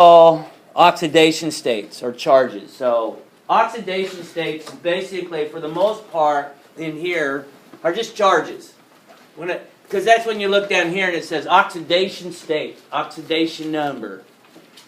All oxidation states or charges. So oxidation states basically, for the most part in here, are just charges. Because that's when you look down here and it says oxidation state, oxidation number.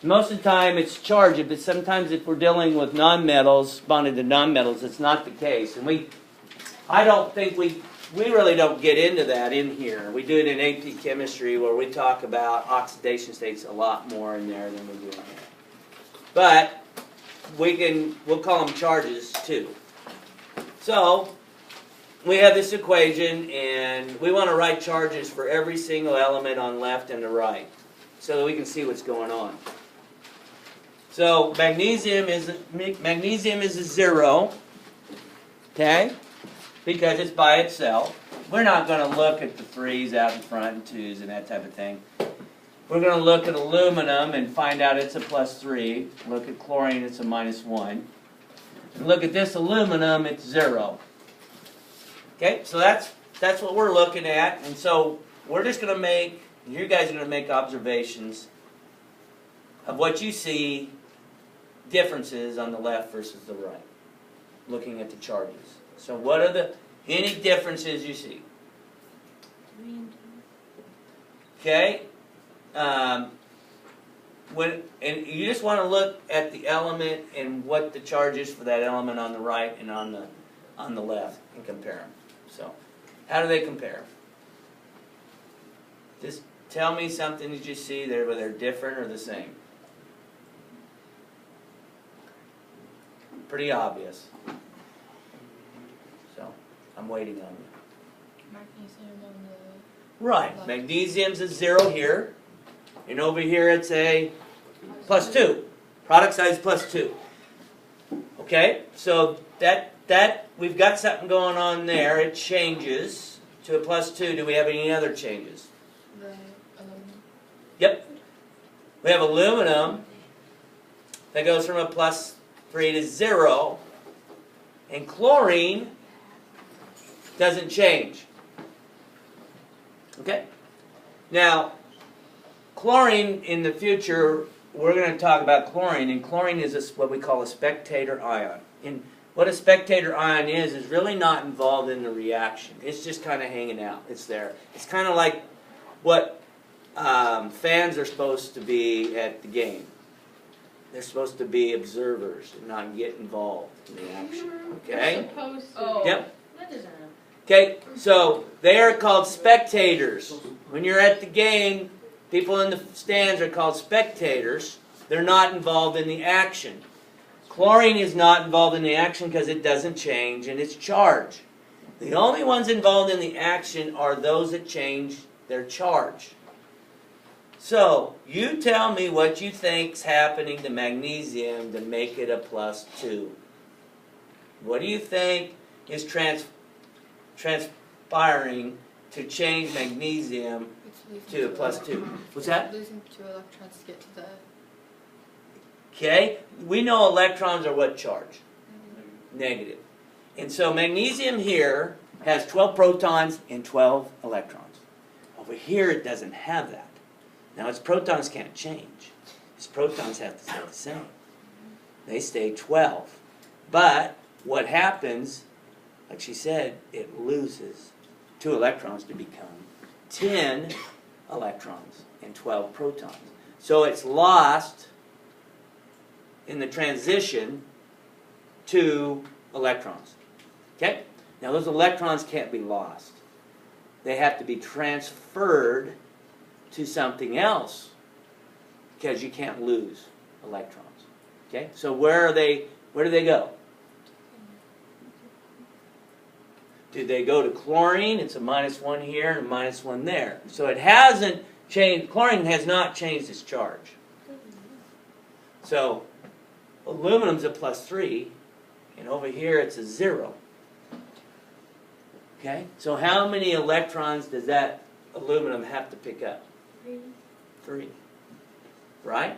Most of the time it's charge, but sometimes if we're dealing with nonmetals, bonded to nonmetals, it's not the case. And I don't think we really don't get into that in here. We do it in AP chemistry where we talk about oxidation states a lot more in there than we do in here. But we'll call them charges too. So we have this equation and we want to write charges for every single element on left and the right so that we can see what's going on. So magnesium is a 0, okay? Because it's by itself. We're not going to look at the 3's out in front and 2's and that type of thing. We're going to look at aluminum and find out it's a +3. Look at chlorine, it's a -1. And look at this aluminum, it's 0. Okay, so that's what we're looking at. And so we're just going to you guys are going to make observations of what you see differences on the left versus the right, looking at the charges. So what are any differences you see? Okay, and you just want to look at the element and what the charge is for that element on the right and on the left and compare them. So how do they compare? Just tell me something that you see there where they're different or the same. Pretty obvious. So, I'm waiting on you. Magnesium on the right. left. Magnesium's a 0 here. And over here it's a +2. Product size +2. Okay? So that we've got something going on there. It changes to a +2. Do we have any other changes? The aluminum. Yep. We have aluminum that goes from a +3 to 0, and chlorine doesn't change. Okay? Now, chlorine in the future, we're going to talk about chlorine, and chlorine is what we call a spectator ion. And what a spectator ion is really not involved in the reaction. It's just kind of hanging out. It's there. It's kind of like what fans are supposed to be at the game. They're supposed to be observers and not get involved in the action. Okay? Supposed to. Oh. Yep. That doesn't happen. Okay, so they are called spectators. When you're at the game, people in the stands are called spectators. They're not involved in the action. Chlorine is not involved in the action because it doesn't change in its charge. The only ones involved in the action are those that change their charge. So, you tell me what you think's happening to magnesium to make it a +2. What do you think is transpiring to change magnesium to a +2? What's that? Losing 2 electrons to get to the... Okay, we know electrons are what charge? Negative. And so magnesium here has 12 protons and 12 electrons. Over here it doesn't have that. Now its protons can't change. Its protons have to stay the same. They stay 12. But what happens, like she said, it loses 2 electrons to become 10 electrons and 12 protons. So it's lost in the transition 2 electrons. Okay? Now those electrons can't be lost. They have to be transferred to something else because you can't lose electrons. Okay? So where do they go? Do they go to chlorine? It's a -1 here and a -1 there. So it hasn't changed. Chlorine has not changed its charge. So aluminum's a +3 and over here it's a 0. Okay? So how many electrons does that aluminum have to pick up? 3. Right?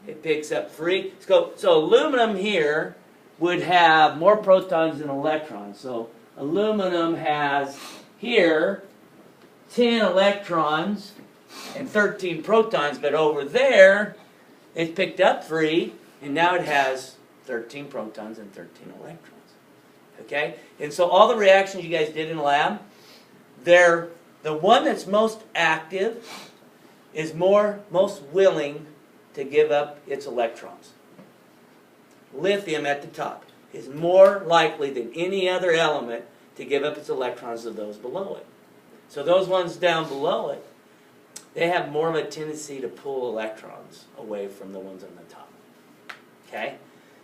It picks up 3. So aluminum here would have more protons than electrons. So aluminum has here 10 electrons and 13 protons, but over there It picked up 3, and now it has 13 protons and 13 electrons. Okay? And so all the reactions you guys did in lab, the one that's most active is most willing to give up its electrons. Lithium at the top is more likely than any other element to give up its electrons to those below it. So those ones down below it, they have more of a tendency to pull electrons away from the ones on the top. Okay?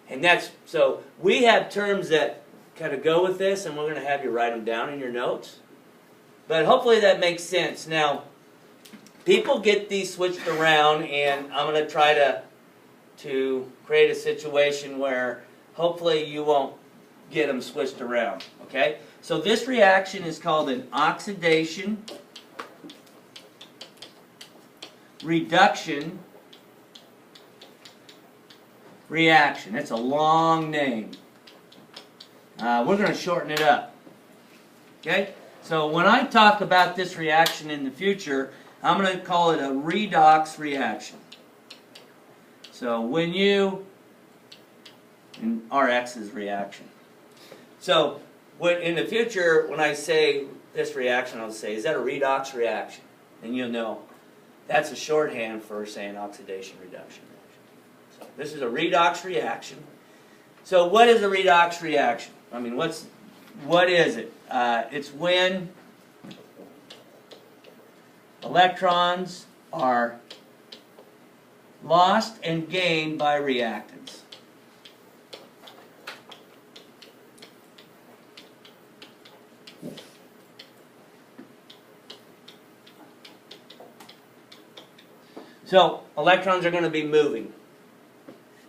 And so we have terms that kind of go with this, and we're going to have you write them down in your notes. But hopefully that makes sense. Now, people get these switched around, and I'm going to try to create a situation where hopefully you won't get them switched around. Okay? So this reaction is called an oxidation reduction reaction. That's a long name. We're going to shorten it up. Okay? So when I talk about this reaction in the future, I'm going to call it a redox reaction. So when and Rx is reaction. So in the future, when I say this reaction, I'll say, is that a redox reaction? And you'll know that's a shorthand for saying oxidation reduction reaction. So this is a redox reaction. So what is a redox reaction? I mean, what is it? It's when electrons are lost and gained by reactants. So, electrons are going to be moving.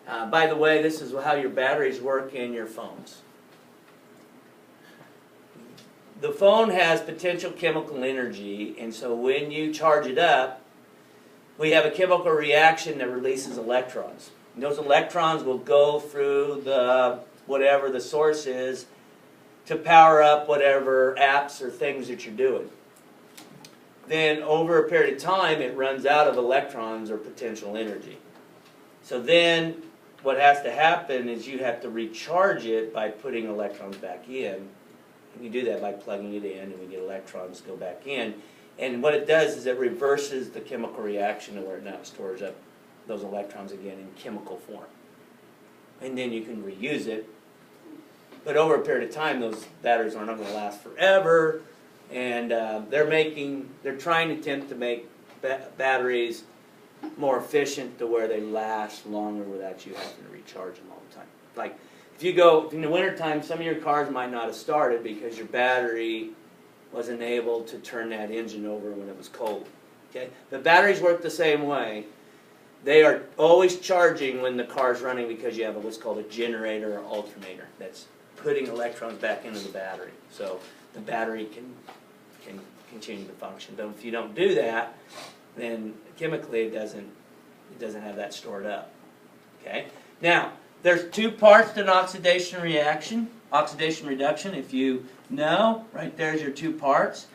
By the way, this is how your batteries work in your phones. The phone has potential chemical energy, and so when you charge it up, we have a chemical reaction that releases electrons. And those electrons will go through whatever the source is to power up whatever apps or things that you're doing. Then over a period of time, it runs out of electrons or potential energy. So then what has to happen is you have to recharge it by putting electrons back in. And you do that by plugging it in, and we get electrons go back in. And what it does is it reverses the chemical reaction to where it now stores up those electrons again in chemical form. And then you can reuse it. But over a period of time, those batteries are not going to last forever. And they're trying to attempt to make batteries more efficient to where they last longer without you having to recharge them all the time. Like, if you go in the wintertime, some of your cars might not have started because your battery wasn't able to turn that engine over when it was cold. Okay? The batteries work the same way. They are always charging when the car's running because you have what's called a generator or alternator that's putting electrons back into the battery. So the battery can continue to function. But if you don't do that, then chemically it doesn't have that stored up. Okay? Now, there's two parts to an oxidation reaction, oxidation reduction. If you know, right there's your two parts.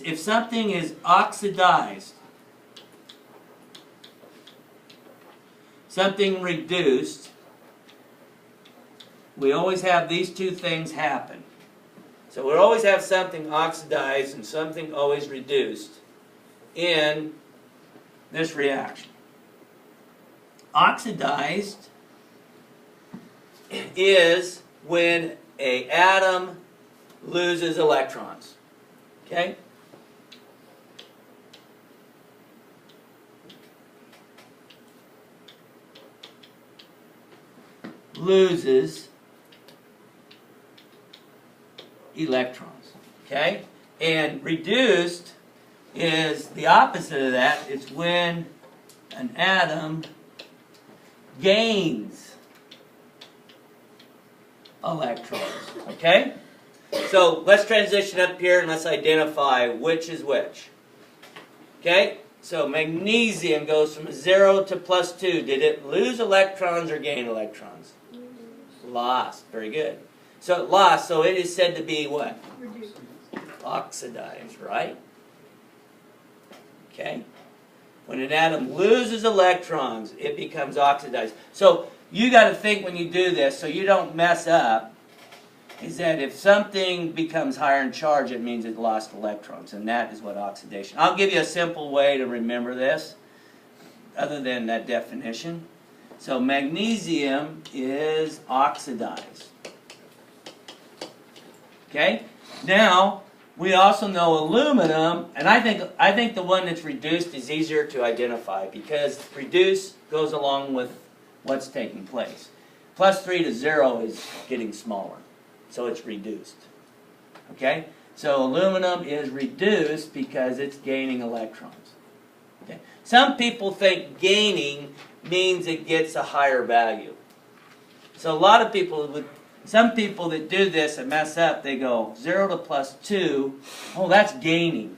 If something is oxidized, something reduced, we always have these two things happen. So we always have something oxidized and something always reduced in this reaction. Oxidized is when an atom loses electrons. Okay? Loses electrons. Okay? And reduced is the opposite of that. It's when an atom gains electrons. Okay? So let's transition up here and let's identify which is which. Okay? So magnesium goes from 0 to +2. Did it lose electrons or gain electrons? Lost. Very good. So it lost, so it is said to be what? Reduced. Oxidized, right? Okay. When an atom loses electrons, it becomes oxidized. So you got to think when you do this, so you don't mess up, is that if something becomes higher in charge, it means it lost electrons, and that is what oxidation. I'll give you a simple way to remember this, other than that definition. So magnesium is oxidized. Okay? Now, we also know aluminum, and I think the one that's reduced is easier to identify because reduce goes along with what's taking place. +3 to 0 is getting smaller, so it's reduced. Okay? So aluminum is reduced because it's gaining electrons. Okay? Some people think gaining means it gets a higher value. So a lot of people would, some people that do this and mess up, they go 0 to +2, oh, that's gaining.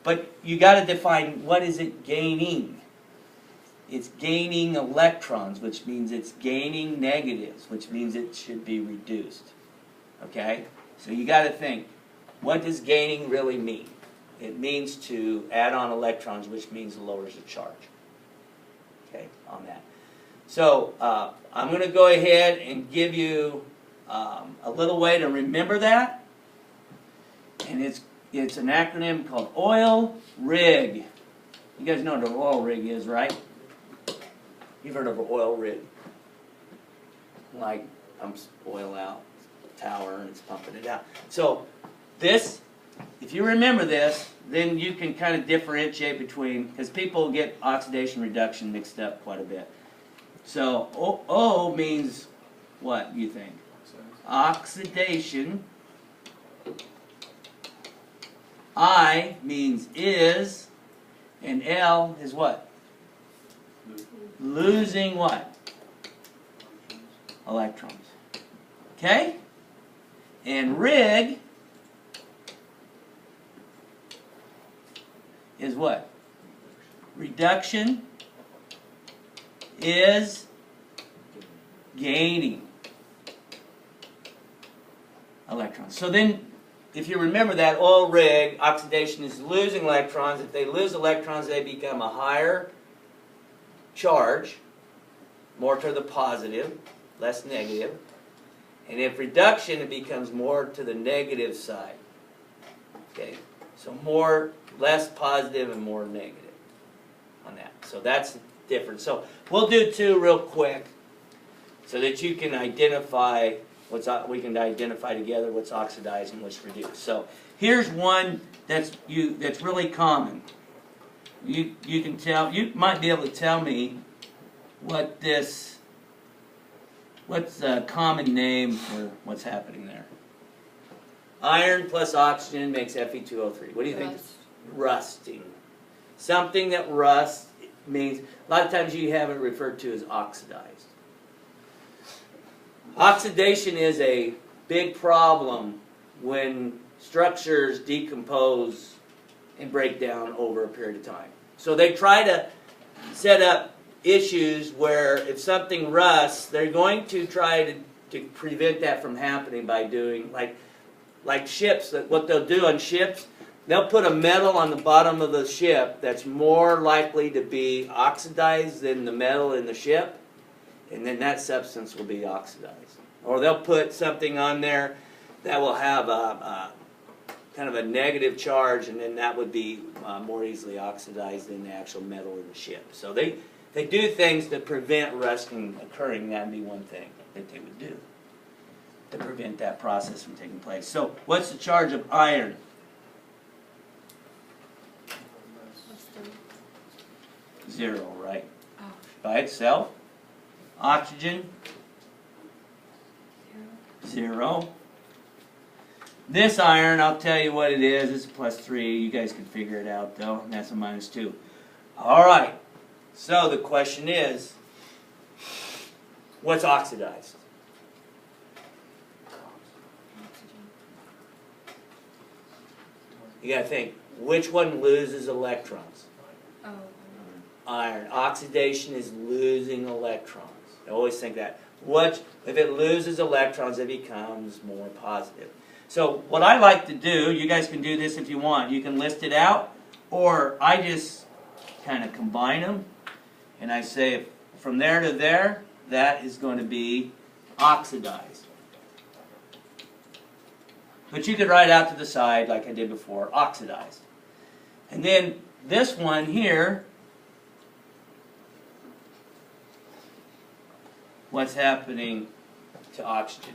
But you got to define what is it gaining. It's gaining electrons, which means it's gaining negatives, which means it should be reduced. Okay? So you got to think, what does gaining really mean? It means to add on electrons, which means it lowers the charge. Okay, on that. So I'm going to go ahead and give you a little way to remember that. And it's an acronym called oilrig. You guys know what an oil rig is, right? You've heard of an oil rig. Like pumps oil out, tower, and it's pumping it out. So this, if you remember this, then you can kind of differentiate between, because people get oxidation reduction mixed up quite a bit. So O means what, you think? Oxidation. I means is, and L is what? Losing what? Electrons. Okay? And rig is what? Reduction is gaining electrons. So then, if you remember that oil rig, oxidation is losing electrons. If they lose electrons, they become a higher charge, more to the positive, less negative. And if reduction, it becomes more to the negative side. Okay, so less positive and more negative on that. So that's different. So we'll do two real quick, so that you can identify we can identify together what's oxidized and what's reduced. So here's one that's really common. You can tell, you might be able to tell me what's the common name for what's happening there. Iron plus oxygen makes Fe2O3. What do you think? Rusting. Something that rusts means, a lot of times you have it referred to as oxidized. Oxidation is a big problem when structures decompose and break down over a period of time. So they try to set up issues where if something rusts, they're going to try to prevent that from happening by doing, like ships, what they'll do on ships, they'll put a metal on the bottom of the ship that's more likely to be oxidized than the metal in the ship, and then that substance will be oxidized. Or they'll put something on there that will have a kind of a negative charge, and then that would be more easily oxidized than the actual metal in the ship. So they do things to prevent rusting occurring. That would be one thing that they would do to prevent that process from taking place. So what's the charge of iron? Zero, right? By itself. Oxygen? Zero. This iron, I'll tell you what it is. It's a +3. You guys can figure it out, though. And that's a -2. All right. So the question is, what's oxidized? You got to think, which one loses electrons? Iron. Oxidation is losing electrons. I always think that. If it loses electrons, it becomes more positive. So what I like to do, you guys can do this if you want. You can list it out, or I just kind of combine them, and I say from there to there, that is going to be oxidized. But you could write out to the side, like I did before, oxidized. And then this one here, what's happening to oxygen?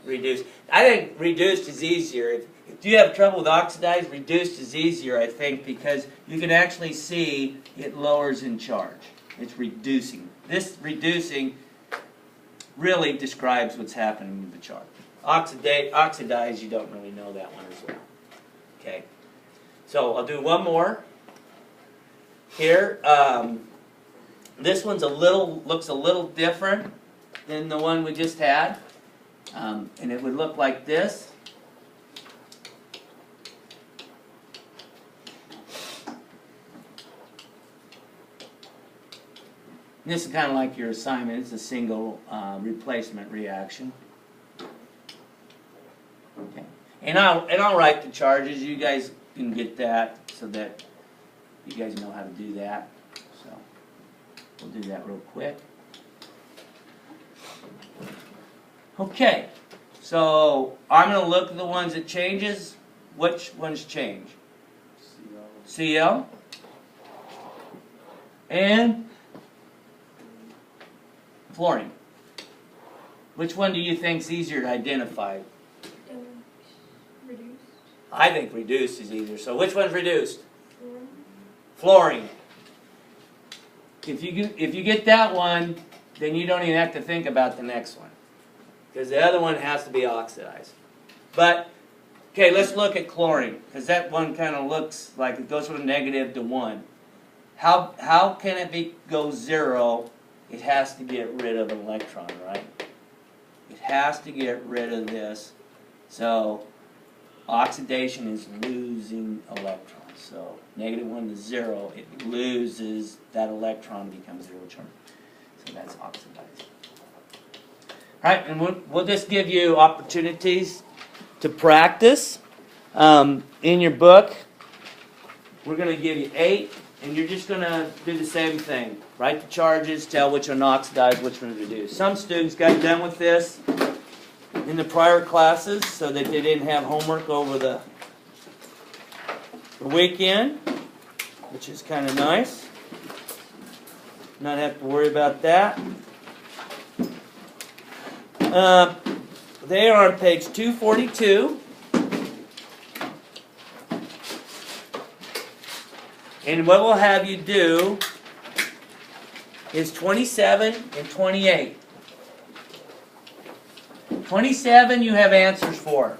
Reduced. I think reduced is easier. If you have trouble with oxidized, reduced is easier, I think, because you can actually see it lowers in charge. It's reducing. This reducing really describes what's happening with the charge. Oxidized, you don't really know that one as well. Okay. So I'll do one more. Here, this one's looks a little different than the one we just had. And it would look like this. And this is kind of like your assignment. It's a single replacement reaction. Okay. And I'll write the charges. You guys can get that so that you guys know how to do that. So we'll do that real quick. Okay, so I'm going to look at the ones that changes. Which ones change? Cl. And fluorine. Which one do you think is easier to identify? Reduced. I think reduced is easier. So which one's reduced? Fluorine. If you get that one, then you don't even have to think about the next one, because the other one has to be oxidized. But, okay, let's look at chlorine, because that one kind of looks like it goes from -to 1. How can it go 0? It has to get rid of an electron, right? It has to get rid of this. So, oxidation is losing electrons. So, -1 to 0, it loses that electron, becomes 0 charge. So that's oxidized. Alright, and we'll just give you opportunities to practice. In your book, we're going to give you 8, and you're just going to do the same thing. Write the charges, tell which one oxidized, which one reduced. Some students got done with this in the prior classes so that they didn't have homework over the weekend, which is kind of nice. Not have to worry about that. They are on page 242. And what we'll have you do is 27 and 28. 27 you have answers for.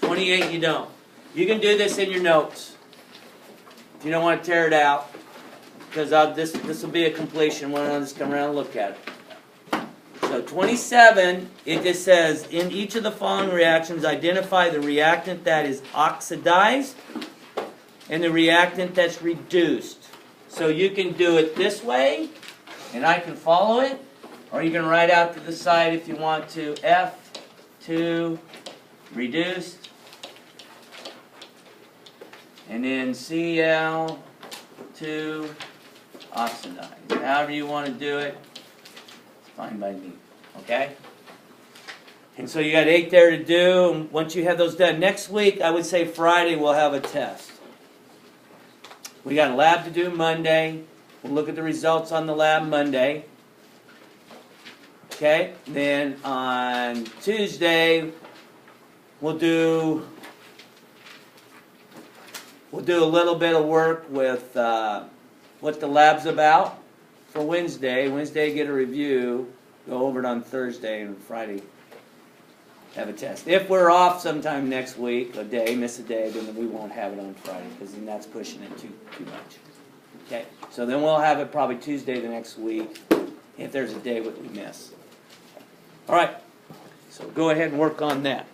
28 you don't. You can do this in your notes. If you don't want to tear it out, because this will be a completion when I'll just come around and look at it. So 27, it just says, in each of the following reactions, identify the reactant that is oxidized and the reactant that's reduced. So you can do it this way, and I can follow it, or you can write out to the side if you want to, F2 reduced, and then Cl2 oxidized. However you want to do it, it's fine by me. Okay? And so you got 8 there to do, and once you have those done, next week, I would say Friday, we'll have a test. We got a lab to do Monday. We'll look at the results on the lab Monday. Okay? Then on Tuesday, we'll do a little bit of work with what the lab's about for Wednesday. Wednesday, get a review. Go over it on Thursday, and Friday have a test. If we're off sometime next week, miss a day, then we won't have it on Friday, because then that's pushing it too much. Okay, so then we'll have it probably Tuesday the next week, if there's a day that we miss. All right, so go ahead and work on that.